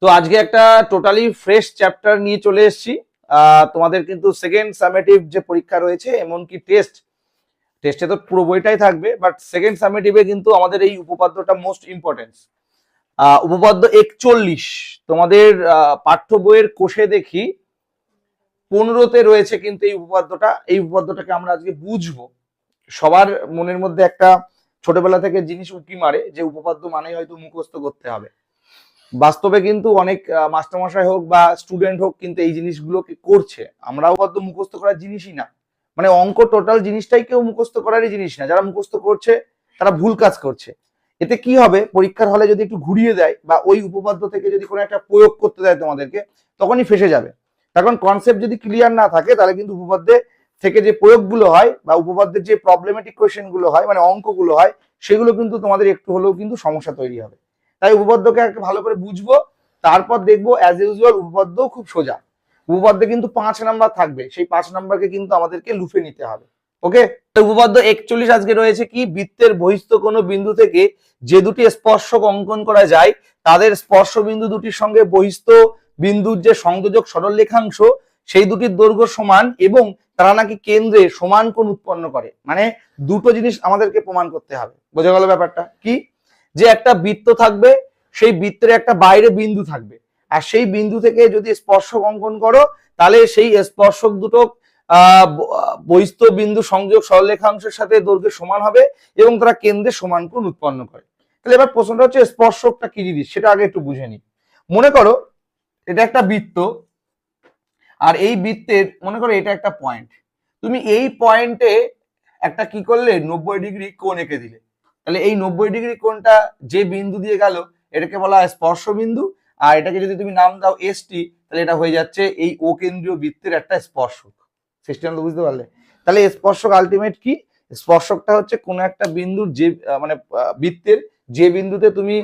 তো আজকে একটা টোটালি ফ্রেশ চ্যাপ্টার নিয়ে চলে এসেছি। তোমাদের কিন্তু সেকেন্ড সামেটিভ যে পরীক্ষা রয়েছে, এমনকি টেস্টে তো পুরো বইটাই থাকবে, বাট সেকেন্ড সামেটিভে কিন্তু আমাদের এই উপপাদ্যটা মোস্ট ইম্পর্টেন্স। উপপাদ্য 41 তোমাদের পাঠ্য বইয়ের কোষে দেখি 15তে রয়েছে কিন্তু এই উপপাদ্যটাকে আমরা আজকে বুঝবো। সবার মনের মধ্যে একটা ছোটবেলা থেকে জিনিস উঁকি মারে যে উপপাদ্য মানে হয়তো মুখস্থ করতে হবে। বাস্তবে কিন্তু অনেক মাস্টারমশাই হোক বা স্টুডেন্ট হোক কিন্তু এই জিনিসগুলোকে করছে। আমরাও হয়তো মুখস্থ করার জিনিসই না, মানে অঙ্ক টোটাল জিনিসটাই কেউ মুখস্থ করারই জিনিস না। যারা মুখস্থ করছে তারা ভুল কাজ করছে। এতে কি হবে, পরীক্ষার হলে যদি একটু ঘুরিয়ে দেয় বা ওই উপপাদ্য থেকে যদি কোনো একটা প্রয়োগ করতে দেয় তোমাদেরকে, তখনই ফেসে যাবে। কারণ কনসেপ্ট যদি ক্লিয়ার না থাকে তাহলে কিন্তু উপপাদ্যে থেকে যে প্রয়োগগুলো হয় বা উপপাদ্যের যে প্রবলেমেটিক কোয়েশ্চেন গুলো হয়, মানে অঙ্কগুলো হয়, সেগুলো কিন্তু তোমাদের একটু হলেও কিন্তু সমস্যা তৈরি হবে। তাই উপপাদ্যকে একটু ভালো করে বুঝবো, তারপর দেখবো অ্যাজ ইউজুয়াল উপপাদ্য খুব সোজা। উপপাদ্যে কিন্তু 5 নাম্বার থাকবে, সেই 5 নাম্বারকে কিন্তু আমাদেরকে লুফে নিতে হবে। ওকে, উপপাদ্য 41 আজকে রয়েছে কি, বৃত্তের বহিস্থ কোনো বিন্দু থেকে যে দুটি স্পর্শক অঙ্কন করা যায় তাদের স্পর্শ বিন্দু দুটির সঙ্গে বহিস্থ বিন্দুর যে সংযোজক সরলরেখাংশ সেই দুটির দৈর্ঘ্য সমান এবং তারা নাকি কেন্দ্রে সমান কোণ উৎপন্ন করে। মানে দুটো জিনিস আমাদেরকে প্রমাণ করতে হবে। বোঝা গেল ব্যাপারটা কি? যে একটা বৃত্ত থাকবে, সেই বৃত্তের একটা বাইরে বিন্দু থাকবে, আর সেই বিন্দু থেকে যদি স্পর্শক অঙ্কন করো তাহলে সেই স্পর্শক দুটো বহিস্থ বিন্দু সংযোগ সরলরেখাংশের সাথে দৈর্ঘ্য সমান হবে এবং তারা কেন্দ্রে সমান কোণ উৎপন্ন করে। তাহলে এবার প্রশ্নটা হচ্ছে স্পর্শকটা কি জিনিস সেটা আগে একটু বুঝে নিই। মনে করো এটা একটা বৃত্ত, আর এই বৃত্তের মনে করো এটা একটা পয়েন্ট। তুমি এই পয়েন্টে একটা কি করলে 90 ডিগ্রি কোণ এঁকে দিলে, তাহলে এই 90 ডিগ্রি কোণটা যে বিন্দু দিয়ে গেল এটাকে বলা হয় স্পর্শ বিন্দু। আর এটাকে যদি তুমি নাম দাও এসটি, তাহলে এটা হয়ে যাচ্ছে এই ও কেন্দ্রীয় বৃত্তের একটা স্পর্শক। সিস্টেম তো বুঝতে পারলে? তাহলে স্পর্শক আলটিমেট কি? স্পর্শকটা হচ্ছে কোনো একটা বিন্দুর যে মানে বৃত্তের যে বিন্দুতে তুমি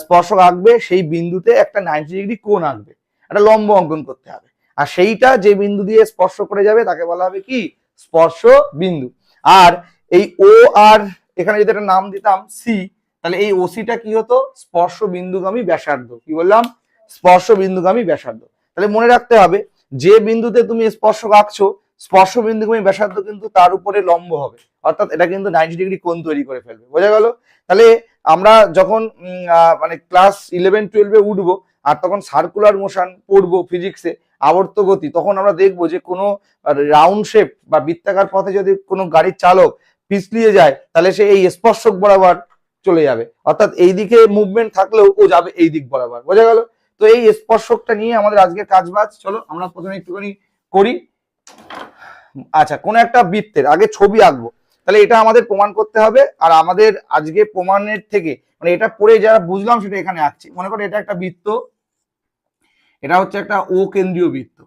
স্পর্শক আঁকবে সেই বিন্দুতে একটা 90 ডিগ্রি কোণ আঁকবে, একটা লম্ব অঙ্কন করতে হবে। আর সেইটা যে বিন্দু দিয়ে স্পর্শ করে যাবে তাকে বলা হবে কি? স্পর্শ বিন্দু। আর এই ও আর এখানে যদি একটা নাম দিতাম সি, তাহলে এই ওসিটা কি হতো? স্পর্শ বিন্দুগামী ব্যাসার্ধ। কি বললাম? স্পর্শ বিন্দুগামী ব্যাসার্ধ। তাহলে মনে রাখতে হবে যে বিন্দুতে তুমি স্পর্শক আঁকছো স্পর্শ বিন্দুগামী ব্যাসার্ধ কিন্তু তার উপরে লম্ব হবে, অর্থাৎ এটা কিন্তু 90 ডিগ্রি কোণ তৈরি করে ফেলবে। বোঝা গেল? তাহলে আমরা যখন মানে ক্লাস 11-12-এ উঠবো আর তখন সার্কুলার মোশন পড়বো ফিজিক্সে, আবর্ত গতি, তখন আমরা দেখবো যে কোনো রাউন্ড শেপ বা বৃত্তাকার পথে যদি কোনো গাড়ির চালক পিছলিয়ে যায় তাহলে সে এই স্পর্শক বরাবর চলে যাবে, অর্থাৎ এই দিকে মুভমেন্ট থাকলেও ও যাবে এই দিক বরাবর। বোঝা গেল? তো এই স্পর্শকটা নিয়ে আমাদের আজকে কাজ বাজ। চলো আমরা প্রথমে একটুখানি করি। আচ্ছা, কোন একটা বৃত্তের আগে ছবি আঁকবো, তাহলে এটা আমাদের প্রমাণ করতে হবে। আর আমাদের আজকে প্রমাণের থেকে মানে এটা পড়ে যারা বুঝলাম সেটা এখানে আঁকছি। মনে করো এটা একটা বৃত্ত, এটা হচ্ছে একটা ও কেন্দ্রীয় বৃত্ত।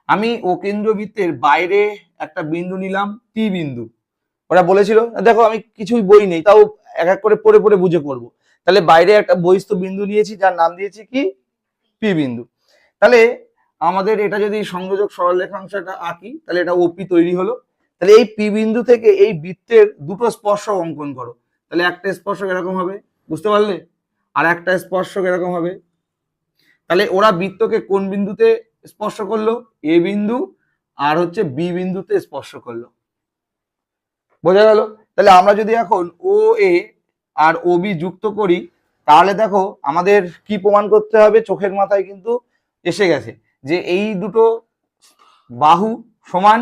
আমি ও কেন্দ্রীয় বৃত্তের বাইরে একটা বিন্দু নিলাম পি বিন্দু। ওরা বলেছিল, দেখো আমি কিছুই বই নেই তাও এক এক করে পড়ে পড়ে বুঝে করবো। তাহলে বাইরে একটা বহিস্থ বিন্দু নিয়েছি যার নাম দিয়েছি কি? পি বিন্দু। তাহলে আমাদের এটা যদি সংযোজক সরলরেখাংশটা আঁকি তাহলে এটা ওপি তৈরি হলো। তাহলে এই পি বিন্দু থেকে এই বৃত্তের দুটো স্পর্শক অঙ্কন করো। তাহলে একটা স্পর্শক এরকম হবে, বুঝতে পারলে? আর একটা স্পর্শক এরকম হবে। তাহলে ওরা বৃত্তকে কোন বিন্দুতে স্পর্শ করলো? এ বিন্দু আর হচ্ছে বি বিন্দুতে স্পর্শ করলো। বোঝা গেল? তাহলে আমরা যদি এখন ও এ আর ও বি যুক্ত করি তাহলে দেখো আমাদের কি প্রমাণ করতে হবে? চোখের মাথায় কিন্তু এসে গেছে যে এই দুটো বাহু সমান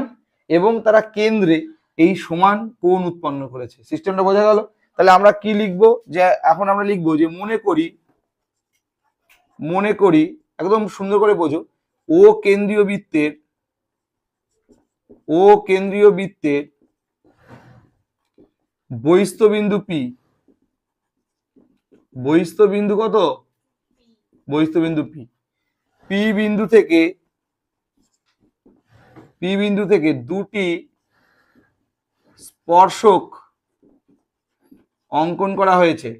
এবং তারা কেন্দ্রে এই সমান কোণ উৎপন্ন করেছে। সিস্টেমটা বোঝা গেল? তাহলে আমরা কি লিখবো? যে এখন আমরা লিখবো যে মনে করি একদম সুন্দর করে বোঝো, ও কেন্দ্রীয় বৃত্তের বহিস্থ বিন্দু পি, বহিস্থ বিন্দু কত? বহিস্থ বিন্দু পি। পি বিন্দু থেকে দুটি স্পর্শক অঙ্কন করা হয়েছে।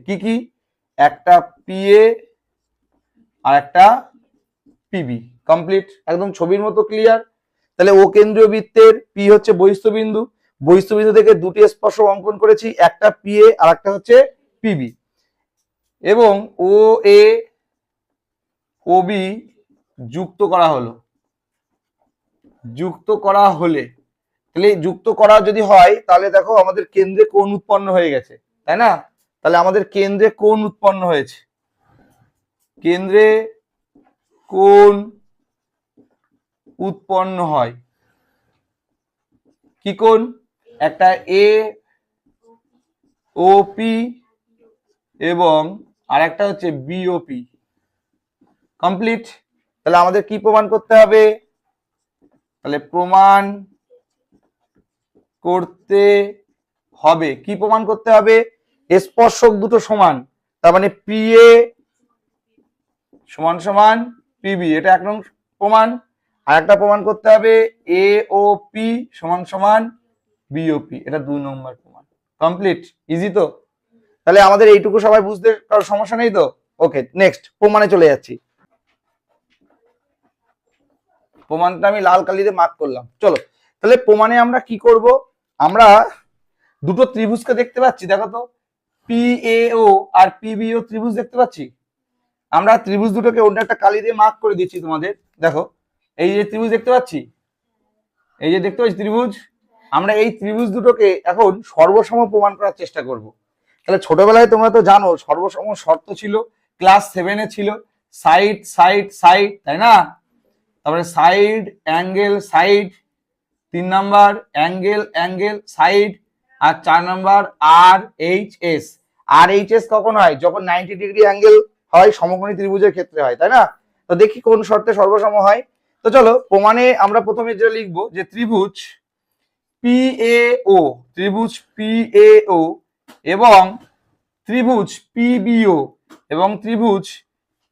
কি কি? একটা পি এ আর একটা পিবি। কমপ্লিট, একদম ছবির মতো ক্লিয়ার। তাহলে ও কেন্দ্রীয় বৃত্তের পি হচ্ছে বহিস্থ বিন্দু, বহিঃস্থবিন্দু থেকে দুটি স্পর্শক অঙ্কন করেছি, একটা পিএ আর একটা হচ্ছে পিবি, এবং ও এ ও বি যুক্ত করা হলো। যুক্ত করা হলে, তাহলে যুক্ত করা যদি হয় তাহলে দেখো আমাদের কেন্দ্রে কোণ উৎপন্ন হয়ে গেছে, তাই না? তাহলে আমাদের কেন্দ্রে কোণ উৎপন্ন হয়েছে, কেন্দ্রে কোণ উৎপন্ন হয়। কি কোণ? একটা এ ও পি এবং আর একটা হচ্ছে বিওপি। কমপ্লিট। তাহলে আমাদের কি প্রমাণ করতে হবে? তাহলে প্রমাণ করতে হবে, কি প্রমাণ করতে হবে? স্পর্শক দুটো সমান, তার মানে পিএ সমান সমান পিবি, এটা এক নং প্রমাণ। আর একটা প্রমাণ করতে হবে এ ও পি সমান সমান বিওপি, এটা 2 নম্বর প্রমাণ। কমপ্লিট, ইজি তো? তাহলে আমাদের এইটুকু সবাই বুঝতে কারো সমস্যা নেই তো? ওকে, নেক্সট প্রমাণে চলে যাচ্ছি। প্রমাণটা আমি লাল কালিতে মার্ক করলাম। চলো, তাহলে প্রমাণে আমরা কি করব? আমরা দুটো ত্রিভুজকে দেখতে পাচ্ছি, দেখো তো, পিএও আর পিবিও ত্রিভুজ দেখতে পাচ্ছি। আমরা ত্রিভুজ দুটোকে অন্য একটা কালি দিয়ে মার্ক করে দিচ্ছি তোমাদের। দেখো, এই যে ত্রিভুজ দেখতে পাচ্ছি, এই যে দেখতে পাচ্ছি ত্রিভুজ, আমরা এই ত্রিভুজ দুটোকে এখন সর্বসম প্রমাণ করার চেষ্টা করব। তাহলে ছোটবেলায় তোমরা তো জানো সর্বসম শর্ত ছিল, ক্লাস 7-এ ছিল, সাইড সাইড সাইড, তাই না? তারপরে side angle side, 3 number angle angle side, আর 4 number R H S. R H S কখন হয়? যখন 90 ডিগ্রি অ্যাঙ্গেল হয়, সমকোণী ত্রিভুজের ক্ষেত্রে হয়, তাই না? তো দেখি কোন শর্তে সর্বসম হয়। তো চলো, প্রমাণে আমরা প্রথমে যেটা লিখবো যে ত্রিভুজ পিএও, ত্রিভুজ পিএও এবং ত্রিভুজ পিবিও এবং ত্রিভুজ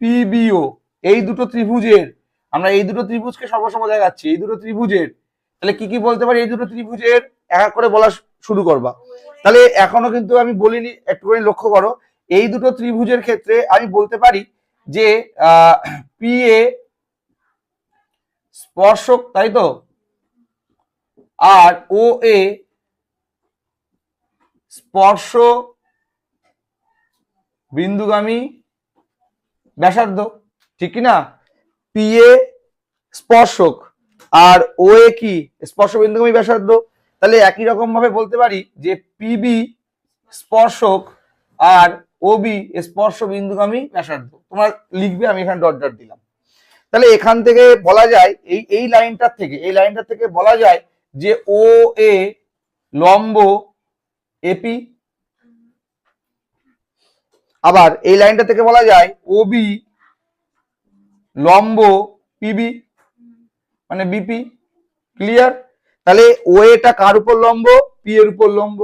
পিবিও, এই দুটো ত্রিভুজের, আমরা এই দুটো ত্রিভুজকে সর্বসম দেখাচ্ছি। এই দুটো ত্রিভুজের তাহলে কি কি বলতে পারি? এই দুটো ত্রিভুজের এক এক করে বলা শুরু করবা। তাহলে এখনো কিন্তু আমি বলিনি, একটুখানি লক্ষ্য করো। এই দুটো ত্রিভুজের ক্ষেত্রে আমি বলতে পারি যে পিএ স্পর্শক, তাই তো, আর ও এ স্পর্শ বিন্দুগামী ব্যাসার্ধ, ঠিক কি না? পিএ স্পর্শক আর ও এ কি? স্পর্শ বিন্দুগামী ব্যাসার্ধ। তাহলে একই রকম ভাবে বলতে পারি যে পিবি স্পর্শক আর ওবি স্পর্শ বিন্দুগামী ব্যাসার্ধ। তোমরা লিখবে, আমি এখানে ডট ডট দিলাম। তাহলে এখান থেকে বলা যায়, এই লাইনটার থেকে বলা যায় যে ও এ লম্ব এপি, আবার এই লাইনটা থেকে বলা যায় ওবি লম্ব পিবি মানে বিপি। ক্লিয়ার? তাহলে ও এটা কার উপর লম্ব? পি এর উপর লম্ব।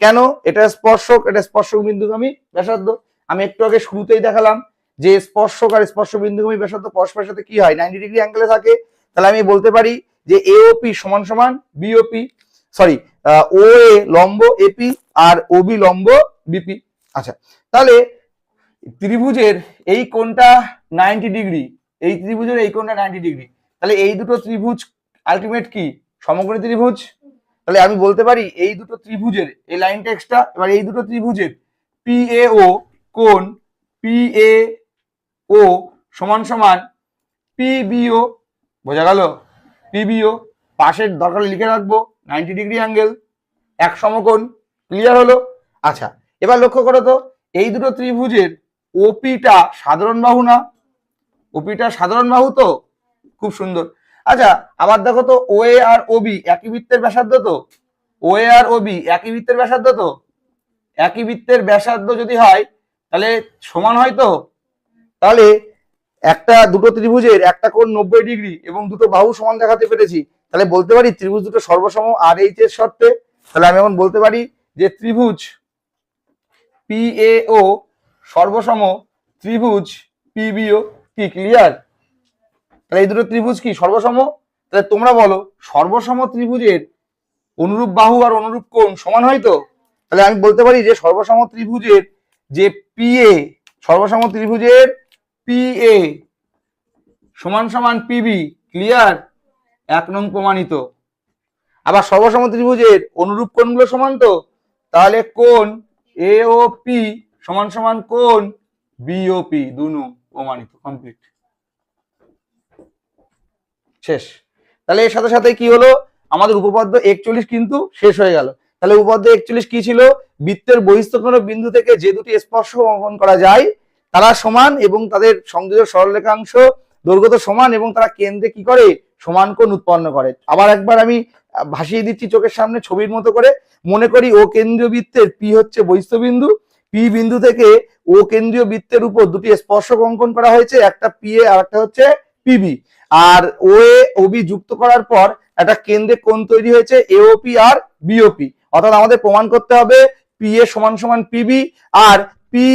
কেন? এটা স্পর্শক, এটা স্পর্শক বিন্দুগামী ব্যাসার্ধ। আমি একটু আগে শুরুতেই দেখালাম যে স্পর্শক আর স্পর্শ বিন্দুগামী ব্যাসার্ধ পরস্পরের সাথে কি হয়? 90 ডিগ্রি অ্যাঙ্গেলে থাকে। তাহলে আমি বলতে পারি যে এওপি সমান সমান বিওপি, সরি, ও এ লম্ব এপি আর ওবি লম্ব বিপি। আচ্ছা, তাহলে ত্রিভুজের এই কোণটা 90 ডিগ্রি, এই ত্রিভুজের এই কোণটা 90 ডিগ্রি। তাহলে এই দুটো ত্রিভুজ আলটিমেট কি? সমকোণী ত্রিভুজ। তাহলে আমি বলতে পারি এই দুটো ত্রিভুজের, এই লাইনটা এক্সট্রা, এবার এই দুটো ত্রিভুজের পিএও কোণ পিএও সমান সমান পিবিও। বোঝা গেল? পিবিও পাশের দরকার লিখে রাখবো, 90 ডিগ্রি অ্যাঙ্গেল, এক সমকোণ। ক্লিয়ার হলো? আচ্ছা, এবার লক্ষ্য করো তো, এই দুটো ত্রিভুজের ওপিটা সাধারণ বাহু না? ওপিটা সাধারণ বাহু তো, খুব সুন্দর। আচ্ছা, আবার দেখো তো, ও এ আর ওবি একই বৃত্তের ব্যাসার্ধ তো? ও এ আর ওবি একই বৃত্তের ব্যাসার্ধ তো? একই বৃত্তের ব্যাসার্ধ যদি হয় তাহলে সমান হয় তো? তাহলে দুটো ত্রিভুজের একটা কোণ 90 ডিগ্রি এবং দুটো বাহু সমান দেখাতে পেরেছি। তাহলে বলতে পারি ত্রিভুজ দুটো সর্বসম আর এইচ এর শর্তে। তাহলে আমি এখন বলতে পারি যে ত্রিভুজ পিএও সর্বসম ত্রিভুজ পিবিও। কি ক্লিয়ার? তাহলে এই দুটো ত্রিভুজ কি সর্বসম? তাহলে তোমরা বলো, সর্বসম ত্রিভুজের অনুরূপ বাহু আর অনুরূপ কোণ সমান হয় তো? তাহলে আমি বলতে পারি যে সর্বসম ত্রিভুজের যে পিএ, সর্বসম ত্রিভুজের পিএ সমান সমান পিবি। ক্লিয়ার? 1 নং প্রমাণিত। আবার সর্বসম ত্রিভুজের অনুরূপ কোণগুলো সমান তো, তাহলে কোণ এওপি সমান সমান কোণ বিওপি, দুনু প্রমাণিত, কমপ্লিট, শেষ। তাহলে এর সাথে সাথে কি হলো, আমাদের উপপাদ্য 41 কিন্তু শেষ হয়ে গেল। তাহলে উপপাদ্য 41 কি ছিল, বৃত্তের বহিঃস্থ বিন্দু থেকে যে দুটি স্পর্শ অঙ্কন করা যায় তারা সমান এবং তাদের সংযোজক সরলরেখাংশ দৈর্ঘ্য তো সমান এবং তারা কেন্দ্রে কি করে, সমান কোণ উৎপন্ন করে। আবার একবার আমি ভাসিয়ে দিচ্ছি চোখের সামনে ছবির মতো করে। মনে করি ও কেন্দ্রীয় বৃত্তের পি হচ্ছে বহিঃস্থ বিন্দু, পি বিন্দু থেকে ও কেন্দ্রীয় বৃত্তের উপর দুটি স্পর্শক অঙ্কন করা হয়েছে, একটা পি এ আর একটা হচ্ছে পিবি। আর ও এ ও বি যুক্ত করার পর একটা কেন্দ্রে কোণ তৈরি হয়েছে এওপি আর বিওপি। অর্থাৎ আমাদের প্রমাণ করতে হবে পি এ সমান সমান পিবি আর পি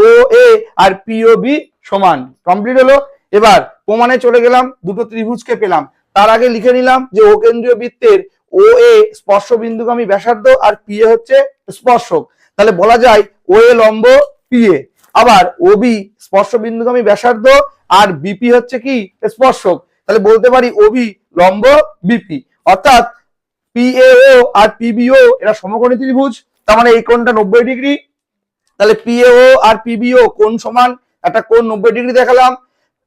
ও এ আর পিও বি সমান। কমপ্লিট হলো। এবার প্রমাণে চলে গেলাম, দুটো ত্রিভুজকে পেলাম। তার আগে লিখে নিলাম যে ও কেন্দ্রীয় বৃত্তের ও এ স্পর্শ বিন্দুগামী ব্যাসার্ধ আর পি এ হচ্ছে স্পর্শক। তাহলে বলা যায় ও এ লম্ব পি এ, আবার ও বি স্পর্শ বিন্দুগামী ব্যাসার্ধ আর বিপি হচ্ছে কি স্পর্শক। তাহলে বলতে পারি ওবি লম্ব বিপি, অর্থাৎ পিএও আর পিবিও এরা সমকোণী ত্রিভুজ, তার মানে এই কোণটা 90 ডিগ্রি। তাহলে পিএও আর পিবিও কোণ সমান, একটা কোণ 90 ডিগ্রি দেখালাম।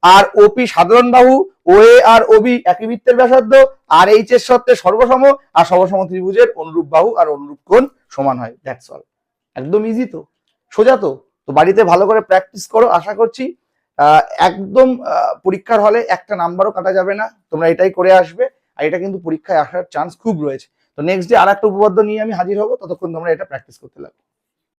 আর ওপি সাধারণ বাহু, ও এ আর ওবি একই বৃত্তের ব্যাসার্ধ, আর এইচ এর শর্তে সর্বসম, আর সর্বসম ত্রিভুজের অনুরূপ বাহু আর অনুরূপ কোণ সমান হয়। That's all. একদম ইজি তো, সোজা তো। তো বাড়িতে ভালো করে প্র্যাকটিস করো, আশা করছি একদম পরীক্ষার হলে একটা নাম্বারও কাটা যাবে না, তোমরা এটাই করে আসবে। আর এটা কিন্তু পরীক্ষায় আসার চান্স খুব রয়েছে। তো নেক্সট ডে আর একটা উপপাদ্য নিয়ে আমি হাজির হবো, ততক্ষণ তোমরা এটা প্র্যাকটিস করতে লাগো।